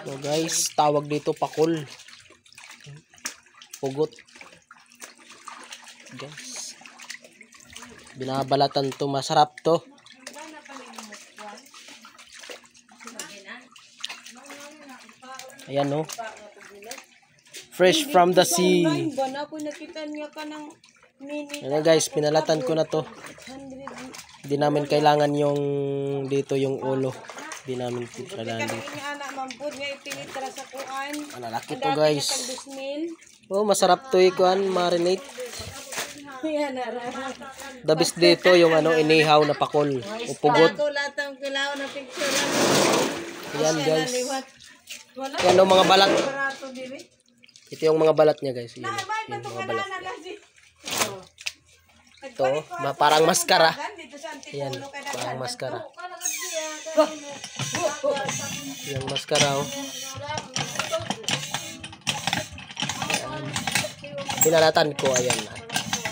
So guys, tawag dito pakol. Pugot. Guys. Binabalatan to, masarap to. Ayan no. Fresh from the sea. Ayan guys, pinalatan ko na to. Hindi namin kailangan yung dito yung ulo. Hindi namin kailangan dito. Malalaki to guys. Oh, masarap to ikuan, marinate. The best dito yung ano, inihaw na pakol. Upugot. Ayan guys. Yan ang mga balat. Ito yung mga balat niya guys. Yan, yung mga balat. Ito, parang maskara. Yan, parang maskara. Yung maskara oh. Ayan. Pinalatan ko, ayan.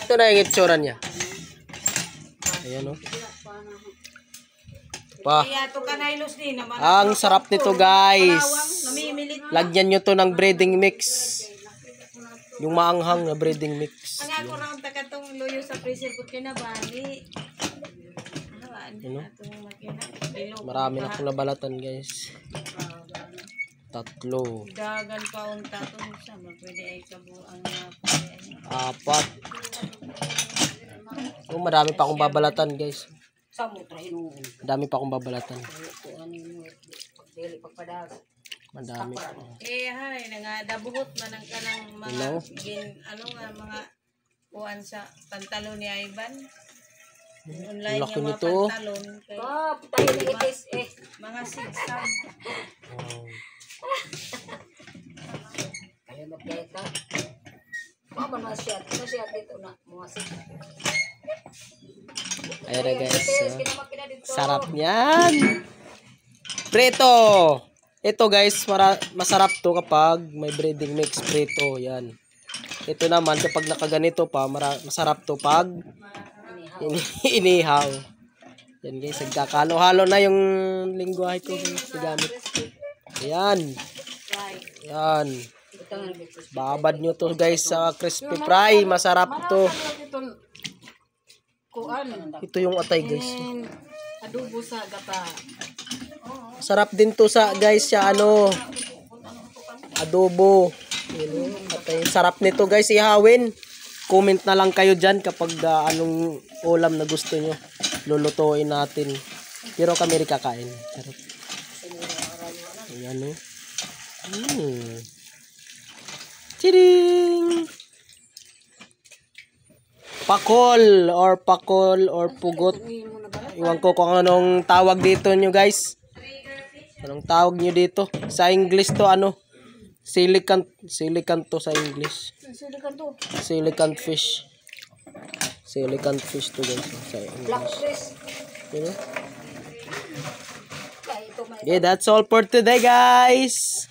Ito na yung itsura niya. Ayan oh. Pa. Ang sarap nito guys. Lagyan nyo to ng breading mix. Yung maanghang na breading mix. Marami na akong nabalatan guys. 3. 4. Oh, marami pa akong babalatan guys. Madami pa akong babalatan. Madami. Hay dabuhot man ang kanang mga mga kuan sa pantalon ni Ivan. Online laki yung mga nito. pantalon kay mga sigsag. Kaya magkita. Mama masyad dito na mga sigsag. Ayan na guys. Sarap niyan. Prito. Ito guys, masarap to kapag may breading mix. Prito. Yan. Ito naman kapag nakaganito pa, masarap to pag inihaw. Yan guys, nagkakalo-halo na yung lingwahe ko guys. Gamit. Ayan. Ayan. Babad nyo to guys sa crispy fry. Masarap to. Ito yung atay guys. Adobo sa gata. Sarap din to sa guys sa ano. Adobo. Atay. Sarap nito guys ihawin. Comment na lang kayo dyan kapag anong ulam na gusto nyo. Lulutuin natin. Pero kami rin kakain. Sarap. Ayan o. Chiring! Pakol or pugot. Iwan ko kung anong tawag dito nyo guys. Anong tawag nyo dito? Sa English to ano? Silicon to sa English. Silicon fish. Silicon fish to guys sa English. You know? Yeah, that's all for today guys.